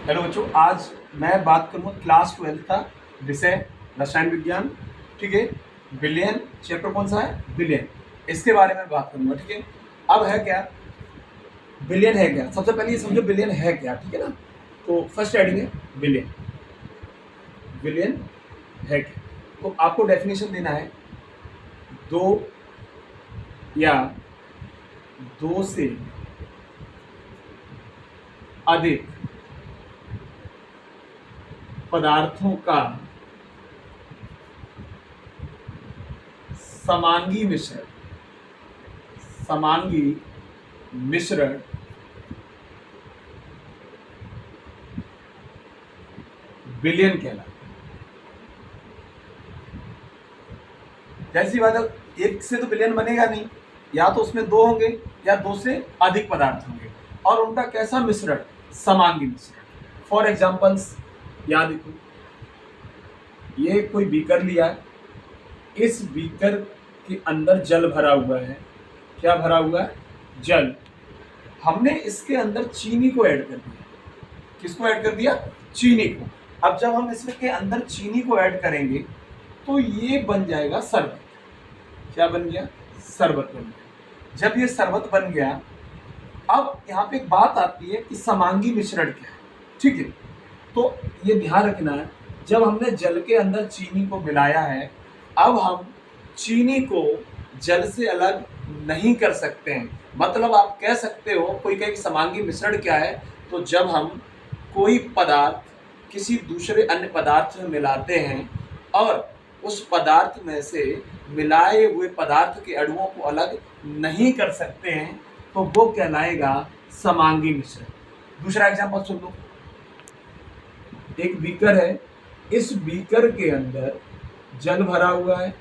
Hello बच्चों, आज मैं बात करूँगा क्लास 12 का विषय रसायन विज्ञान। ठीक है, बिलियन चैप्टर कौन सा है? बिलियन। इसके बारे में बात करूँगा। ठीक है, अब है क्या बिलियन? है क्या? सबसे पहले ये समझो बिलियन है क्या। ठीक है ना, तो फर्स्ट हेडिंग है बिलियन। बिलियन है क्या? तो आपको डेफिनेशन देना है दो या दो से अधिक पदार्थों का समांगी मिश्रण। समांगी मिश्रण बिलियन कहलाता है। जैसी बात है, एक से तो बिलियन बनेगा नहीं, या तो उसमें दो होंगे या दो से अधिक पदार्थ होंगे, और उनका कैसा मिश्रण? समांगी मिश्रण। फॉर एग्जाम्पल्स याद देखो, ये कोई बीकर लिया है, इस बीकर के अंदर जल भरा हुआ है। क्या भरा हुआ है? जल। हमने इसके अंदर चीनी को ऐड कर दिया। किसको ऐड कर दिया? चीनी को। अब जब हम इसमें के अंदर चीनी को ऐड करेंगे तो ये बन जाएगा शरबत। क्या बन गया? शरबत बन गया। जब ये शरबत बन गया, अब यहाँ पे एक बात आती है कि समांगी मिश्रण क्या है। ठीक है, तो ये ध्यान रखना है, जब हमने जल के अंदर चीनी को मिलाया है, अब हम चीनी को जल से अलग नहीं कर सकते हैं। मतलब आप कह सकते हो, कोई कहे समांगी मिश्रण क्या है, तो जब हम कोई पदार्थ किसी दूसरे अन्य पदार्थ में मिलाते हैं और उस पदार्थ में से मिलाए हुए पदार्थ के अणुओं को अलग नहीं कर सकते हैं, तो वो कहलाएगा समांगी मिश्रण। दूसरा एग्जांपल सुन लो। एक बीकर है, इस बीकर के अंदर जल भरा हुआ है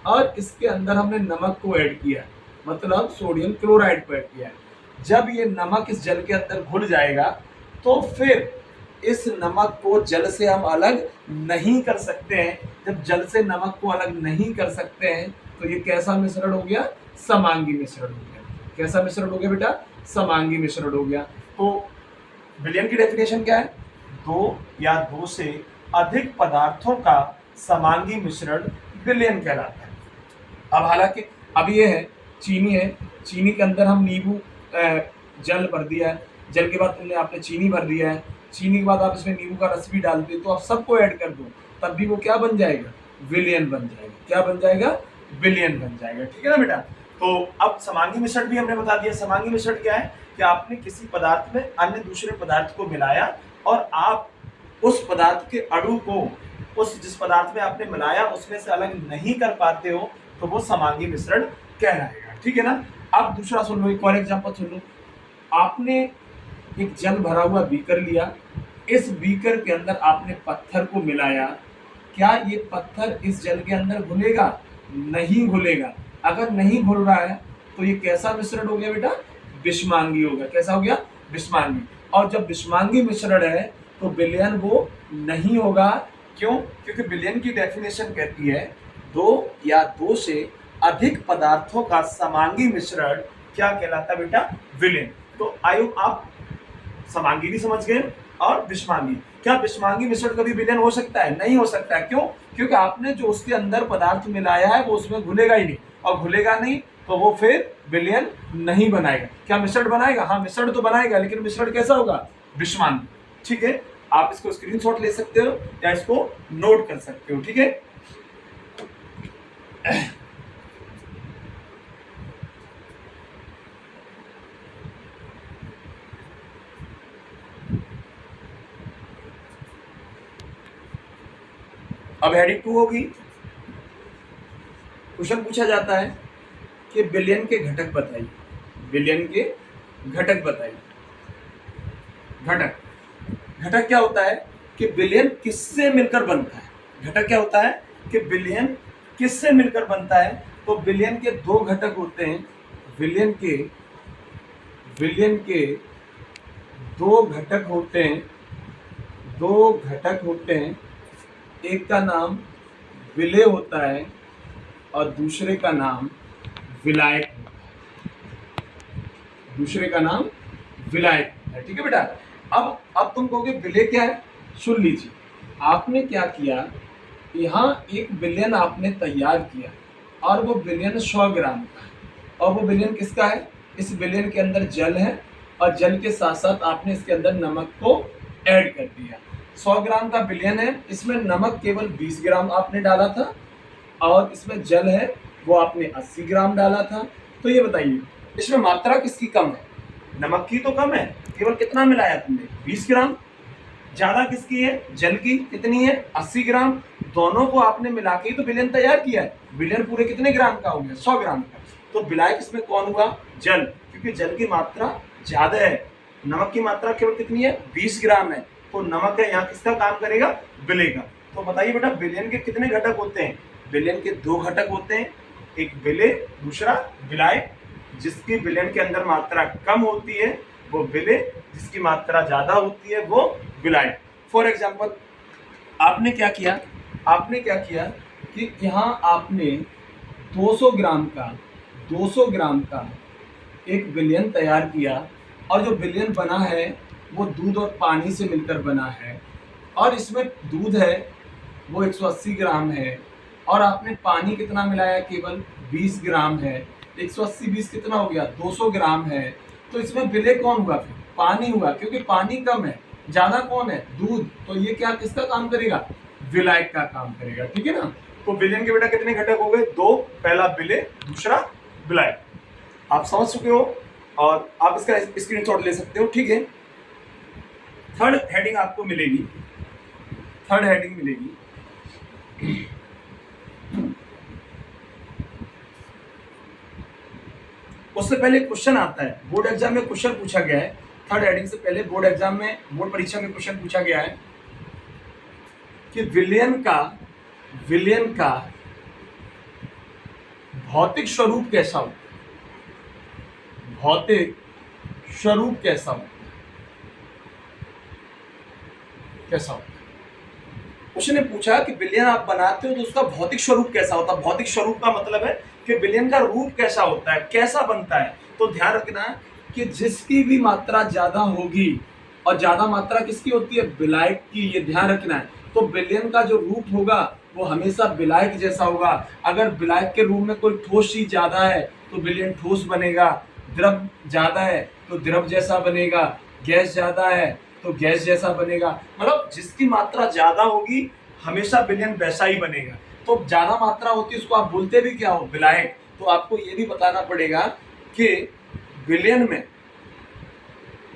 और इसके अंदर हमने नमक को ऐड किया, मतलब सोडियम क्लोराइड को ऐड किया है। जब ये नमक इस जल के अंदर घुल जाएगा तो फिर इस नमक को जल से हम अलग नहीं कर सकते हैं। जब जल से नमक को अलग नहीं कर सकते हैं तो ये कैसा मिश्रण हो गया? समांगी मिश्रण हो गया। कैसा मिश्रण हो गया बेटा? समांगी मिश्रण हो गया। तो विलियन की डेफिनेशन क्या है? दो या दो से अधिक पदार्थों का समांगी मिश्रण विलियन कहलाता है। अब हालांकि अब ये है चीनी है, चीनी के अंदर हम नींबू जल भर दिया है, जल के बाद आपने चीनी भर दिया है, चीनी के बाद आप इसमें नींबू का रस भी डालते, तो आप सबको ऐड कर दो, तब भी वो क्या बन जाएगा? विलियन बन जाएगा। क्या बन जाएगा? विलियन बन जाएगा। ठीक है ना बेटा? तो अब समांगी मिश्रण भी हमने बता दिया। समांगी मिश्रण क्या है कि आपने किसी पदार्थ में अन्य दूसरे पदार्थ को मिलाया और आप उस पदार्थ के अणु को उस जिस पदार्थ में आपने मिलाया उसमें से अलग नहीं कर पाते हो, तो वो समांगी मिश्रण कहलाएगा। ठीक है ना? अब दूसरा सुन लो, एक और एग्जांपल सुन लो। आपने एक जल भरा हुआ बीकर लिया, इस बीकर के अंदर आपने पत्थर को मिलाया। क्या ये पत्थर इस जल के अंदर घुलेगा? नहीं घुलेगा। अगर नहीं घुल रहा है तो ये कैसा मिश्रण हो गया बेटा? विषमांगी होगा। कैसा हो गया? विषमांगी। और जब विषमांगी मिश्रण है तो विलयन वो नहीं होगा। क्यों? क्योंकि विलयन की डेफिनेशन कहती है दो या दो से अधिक पदार्थों का समांगी मिश्रण क्या कहलाता है बेटा? विलयन। तो आयु आप समांगी भी समझ गए और विषमांगी। क्या विषमांगी मिश्रण कभी विलयन हो सकता है? नहीं हो सकता है। क्यों? क्योंकि आपने जो उसके अंदर पदार्थ मिलाया है वो उसमें घुलेगा ही नहीं, और घुलेगा नहीं तो वो फिर विलयन नहीं बनाएगा। क्या मिश्रण बनाएगा? हाँ, मिश्रण तो बनाएगा, लेकिन मिश्रण कैसा होगा? विषमांगी। ठीक है, आप इसको स्क्रीनशॉट ले सकते हो या इसको नोट कर सकते हो। ठीक है, अब हेडिंग 2 होगी। क्वेश्चन पूछा जाता है कि विलयन के घटक बताइए। विलयन के घटक बताइए। घटक घटक क्या होता है कि विलयन किससे मिलकर बनता है? घटक क्या होता है कि विलयन किससे मिलकर बनता है? तो विलयन के दो घटक होते हैं। विलयन के दो घटक होते हैं। दो घटक होते हैं, एक का नाम विलेय होता है और दूसरे का नाम विलायक होता है। दूसरे का नाम विलायक है। ठीक है बेटा? अब तुम कहोगे विलेय क्या है? सुन लीजिए, आपने क्या किया, यहाँ एक विलयन आपने तैयार किया और वो विलयन 100 ग्राम का है। और वो विलयन किसका है? इस विलयन के अंदर जल है और जल के साथ साथ आपने इसके अंदर नमक को ऐड कर दिया। 100 ग्राम का विलयन है, इसमें नमक केवल 20 ग्राम आपने डाला था और इसमें जल है वो आपने 80 ग्राम डाला था। तो ये बताइए इसमें मात्रा किसकी कम है? नमक की तो कम है, केवल कितना मिलाया तुमने? 20 ग्राम। ज्यादा किसकी है? जल की। कितनी है? 80 ग्राम। दोनों को आपने मिला के ही तो विलयन तैयार किया है। विलयन पूरे कितने ग्राम का हो गया? 100 ग्राम का। तो विलायक इसमें कौन हुआ? जल, क्योंकि जल की मात्रा ज्यादा है। नमक की मात्रा केवल कितनी है? 20 ग्राम है। तो नमक है यहाँ किसका काम करेगा? विलय का। तो बताइए बेटा विलयन के कितने घटक होते हैं? विलयन के 2 घटक होते हैं, एक विलय, दूसरा विलायक। जिसकी विलयन के अंदर मात्रा कम होती है वो विलय, जिसकी मात्रा ज्यादा होती है वो विलायक। फॉर एग्जाम्पल आपने क्या किया, कि यहाँ आपने 200 ग्राम का एक विलयन तैयार किया और जो विलयन बना है वो दूध और पानी से मिलकर बना है और इसमें दूध है वो 180 ग्राम है और आपने पानी कितना मिलाया? केवल 20 ग्राम है। 180 20 कितना हो गया? 200 ग्राम है। तो इसमें विलय कौन हुआ? फिर पानी हुआ, क्योंकि पानी कम है, ज्यादा कौन है? दूध। तो ये क्या किसका काम करेगा? विलायक का काम करेगा। ठीक है ना? तो विलयन के बेटा कितने घटक हो गए? 2। पहला विलय, दूसरा विलायक। आप समझ चुके हो और आप इसका स्क्रीनशॉट ले सकते हो। ठीक है, थर्ड हेडिंग आपको मिलेगी, उससे पहले क्वेश्चन आता है, बोर्ड एग्जाम में क्वेश्चन पूछा गया है। थर्ड हेडिंग से पहले बोर्ड एग्जाम में, बोर्ड परीक्षा में क्वेश्चन पूछा गया है कि विलयन का भौतिक स्वरूप कैसा हो? उसने पूछा कि विलयन आप बनाते हो तो उसका भौतिक स्वरूप कैसा होता है? भौतिक स्वरूप का मतलब है कि विलयन का रूप कैसा होता है, कैसा बनता है। तो ध्यान रखना कि जिसकी भी मात्रा ज्यादा होगी, और ज्यादा मात्रा किसकी होती है? विलायक की। ये ध्यान रखना है। तो विलयन का जो रूप होगा वो हमेशा विलायक जैसा होगा। अगर विलायक के रूप में कोई ठोस चीज ज्यादा है तो विलयन ठोस बनेगा, द्रव ज्यादा है तो द्रव जैसा बनेगा, गैस ज्यादा है तो गैस जैसा बनेगा। मतलब जिसकी मात्रा ज्यादा होगी हमेशा विलयन वैसा ही बनेगा। तो ज्यादा मात्रा होती है उसको आप बोलते भी क्या हो? विलायक। तो आपको ये भी बताना पड़ेगा कि विलयन में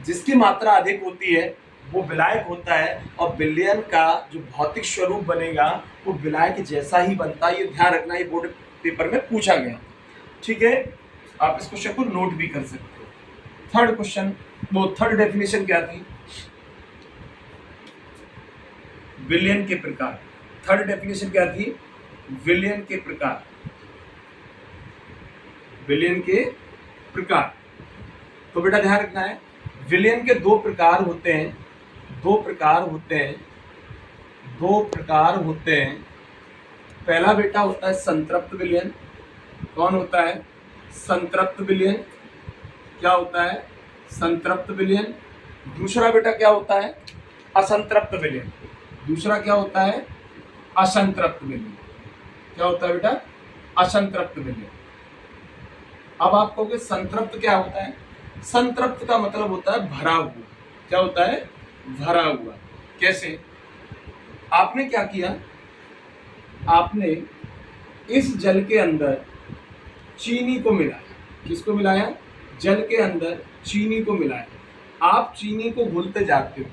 जिसकी मात्रा अधिक होती है वो विलायक होता है और विलयन का जो भौतिक स्वरूप बनेगा वो विलायक जैसा ही बनता है। ये ध्यान रखना, ये बोर्ड पेपर में पूछा गया। ठीक है, आप इस क्वेश्चन को नोट भी कर सकते हो। थर्ड क्वेश्चन, वो थर्ड डेफिनेशन क्या थी? विलयन के प्रकार। थर्ड डेफिनेशन क्या थी? विलयन के प्रकार। तो बेटा ध्यान रखना है, विलयन के 2 प्रकार होते हैं। पहला बेटा होता है संतृप्त विलयन। कौन होता है? संतृप्त विलयन। क्या होता है? संतृप्त विलयन। दूसरा बेटा क्या होता है? असंतृप्त विलयन। दूसरा क्या होता है? असंतृप्त विलयन। क्या होता है बेटा? असंतृप्त विलयन। अब आप कहोगे संतृप्त क्या होता है? संतृप्त का मतलब होता है भरा हुआ। क्या होता है? भरा हुआ। कैसे? आपने क्या किया? आपने इस जल के अंदर चीनी को मिलाया। किसको मिलाया? जल के अंदर चीनी को मिलाया। आप चीनी को घुलते जाते हो,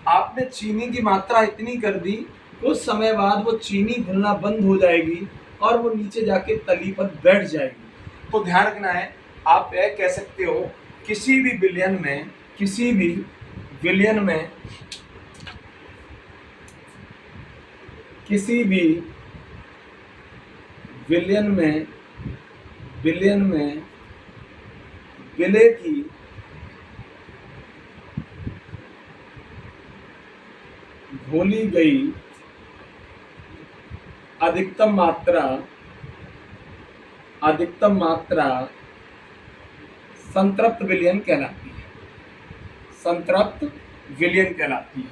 आपने चीनी की मात्रा इतनी कर दी, कुछ समय बाद वो चीनी घुलना बंद हो जाएगी और वो नीचे जाके तली पर बैठ जाएगी। तो ध्यान रखना है, आप यह कह सकते हो किसी भी विलयन में विलय की घोली गई अधिकतम मात्रा संतृप्त विलयन कहलाती है। संतृप्त विलयन कहलाती है।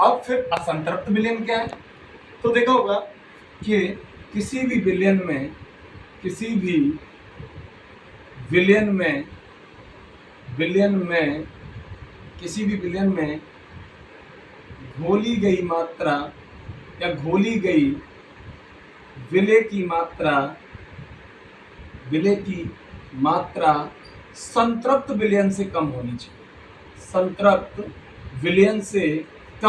अब फिर असंतृप्त विलयन क्या है? तो देखा होगा कि किसी भी विलयन में किसी भी विलयन में घोली गई मात्रा या घोली गई विलय की मात्रा संतृप्त विलयन से कम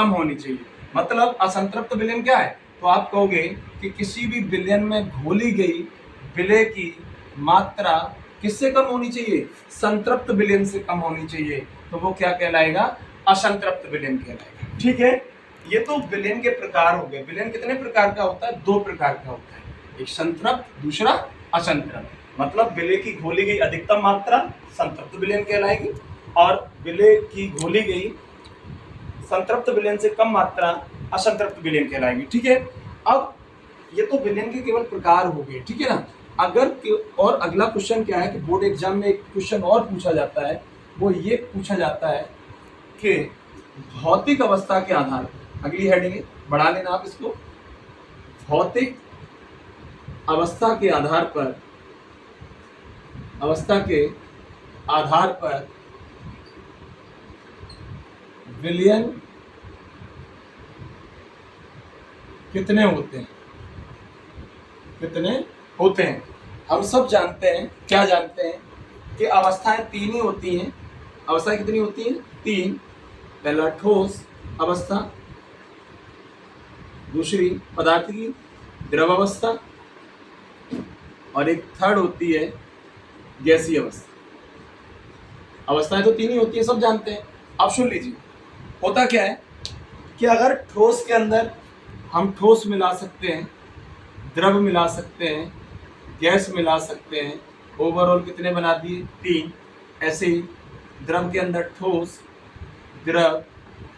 होनी चाहिए। मतलब असंतृप्त विलयन क्या है? तो आप कहोगे कि किसी भी विलयन में घोली गई विलय की मात्रा किससे कम होनी चाहिए? संतृप्त विलयन से कम होनी चाहिए। तो वो क्या कहलाएगा? असंतृप्त विलयन कहलाएगा। ठीक है, ये तो विलयन के प्रकार हो गए। विलयन कितने प्रकार का होता है? 2 प्रकार का होता है, एक संतृप्त, दूसरा असंतृप्त। मतलब विलय की घोली गई अधिकतम मात्रा संतृप्त विलयन कहलाएगी और विलय की घोली गई संतृप्त विलयन से कम मात्रा असंतृप्त विलयन कहलाएगी। ठीक है, अब ये तो विलयन के केवल प्रकार हो गए। ठीक है ना। और अगला क्वेश्चन क्या है कि बोर्ड एग्जाम में एक क्वेश्चन और पूछा जाता है, वो ये पूछा जाता है कि भौतिक अवस्था के आधार पर, अगली हेडिंग है, बढ़ा लेना आप इसको, भौतिक अवस्था के आधार पर विलयन कितने होते हैं? हम सब जानते हैं, क्या जानते हैं कि अवस्थाएं 3 ही होती हैं। अवस्थाएं कितनी होती हैं? 3। पहला ठोस अवस्था, दूसरी पदार्थ की द्रव अवस्था और एक थर्ड होती है गैसीय अवस्था। अवस्थाएं तो 3 ही होती है, सब जानते हैं। अब सुन लीजिए, होता क्या है कि अगर ठोस के अंदर हम ठोस मिला सकते हैं, द्रव मिला सकते हैं, गैस मिला सकते हैं, ओवरऑल कितने बना दिए? 3। ऐसे ही द्रव के अंदर ठोस, द्रव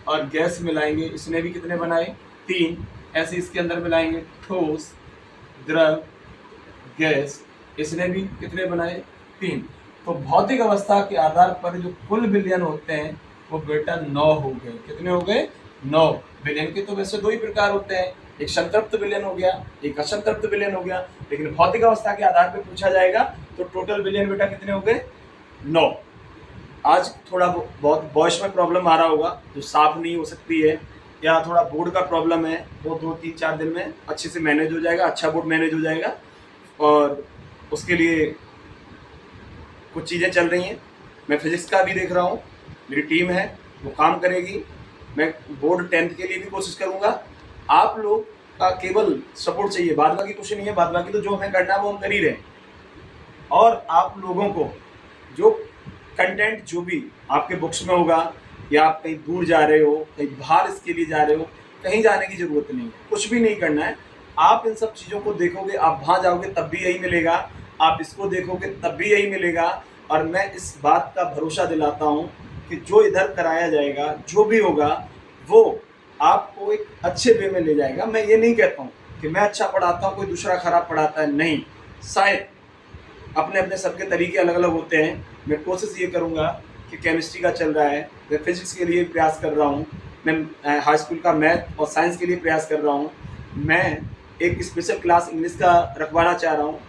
और गैस मिलाएंगे, इसने भी कितने बनाए? 3। ऐसे इसके अंदर मिलाएंगे ठोस, द्रव, गैस, इसने भी कितने बनाए? 3। तो भौतिक अवस्था के आधार पर जो कुल विलयन होते हैं वो बेटा 9 हो गए। कितने हो गए? 9। विलयन के तो वैसे 2 ही प्रकार होते हैं, एक संतृप्त विलयन हो गया, एक असंतृप्त विलयन हो गया, लेकिन भौतिक अवस्था के आधार पर पूछा जाएगा तो टोटल विलयन बेटा कितने हो गए? 9। आज थोड़ा बहुत वॉइस में प्रॉब्लम आ रहा होगा जो साफ नहीं हो सकती है, या थोड़ा बोर्ड का प्रॉब्लम है, वो 2-3-4 दिन में अच्छे से मैनेज हो जाएगा, अच्छा बोर्ड मैनेज हो जाएगा। और उसके लिए कुछ चीज़ें चल रही हैं, मैं फिजिक्स का भी देख रहा हूँ, मेरी टीम है वो काम करेगी, मैं बोर्ड 10th के लिए भी कोशिश करूँगा। आप लोग का केवल सपोर्ट चाहिए, बाद बाकी कुछ नहीं है, बाद बाकी तो जो हमें करना है वो हम कर ही रहे हैं। और आप लोगों को जो कंटेंट जो भी आपके बुक्स में होगा, या आप कहीं दूर जा रहे हो, कहीं बाहर इसके लिए जा रहे हो, कहीं जाने की ज़रूरत नहीं है, कुछ भी नहीं करना है। आप इन सब चीज़ों को देखोगे, आप वहाँ जाओगे तब भी यही मिलेगा, आप इसको देखोगे तब भी यही मिलेगा। और मैं इस बात का भरोसा दिलाता हूँ कि जो इधर कराया जाएगा, जो भी होगा, वो आपको एक अच्छे वे में ले जाएगा। मैं ये नहीं कहता हूँ कि मैं अच्छा पढ़ाता हूँ, कोई दूसरा ख़राब पढ़ाता है, नहीं। शायद अपने अपने सबके तरीके अलग अलग होते हैं। मैं कोशिश ये करूँगा कि केमिस्ट्री का चल रहा है, मैं फिजिक्स के लिए प्रयास कर रहा हूँ, मैं हाई स्कूल का मैथ और साइंस के लिए प्रयास कर रहा हूँ, मैं एक स्पेशल क्लास इंग्लिश का रखवाना चाह रहा हूँ।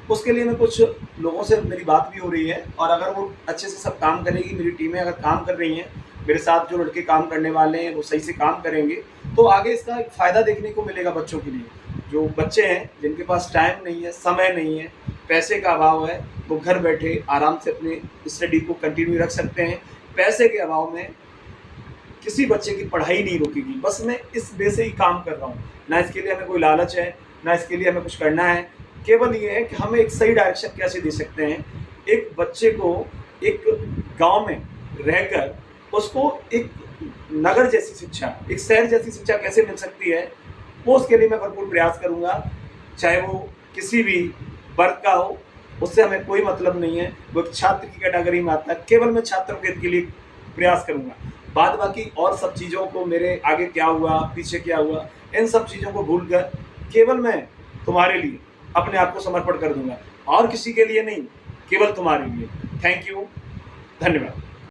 उसके लिए मैं कुछ लोगों से मेरी बात भी हो रही है, और अगर वो अच्छे से सब काम करेगी, मेरी टीमें अगर काम कर रही हैं, मेरे साथ जो लड़के काम करने वाले हैं वो सही से काम करेंगे, तो आगे इसका एक फ़ायदा देखने को मिलेगा बच्चों के लिए। जो बच्चे हैं जिनके पास टाइम नहीं है, समय नहीं है, पैसे का अभाव है, वो घर बैठे आराम से अपने स्टडी को कंटिन्यू रख सकते हैं। पैसे के अभाव में किसी बच्चे की पढ़ाई नहीं रुकेगी। बस मैं इस वे से ही काम कर रहा हूँ, ना इसके लिए हमें कोई लालच है, ना इसके लिए हमें कुछ करना है। केवल ये है कि हमें एक सही डायरेक्शन कैसे दे सकते हैं। एक बच्चे को एक गांव में रहकर उसको एक नगर जैसी शिक्षा, एक शहर जैसी शिक्षा कैसे मिल सकती है, वो उसके लिए मैं भरपूर प्रयास करूँगा। चाहे वो किसी भी वर्ग का हो, उससे हमें कोई मतलब नहीं है, वो एक छात्र की कैटेगरी में आता है। केवल मैं छात्रों के हित के लिए प्रयास करूँगा। बाद बाकी और सब चीज़ों को, मेरे आगे क्या हुआ, पीछे क्या हुआ, इन सब चीज़ों को भूलकर केवल मैं तुम्हारे लिए अपने आप को समर्पण कर दूंगा, और किसी के लिए नहीं, केवल तुम्हारे लिए। थैंक यू, धन्यवाद।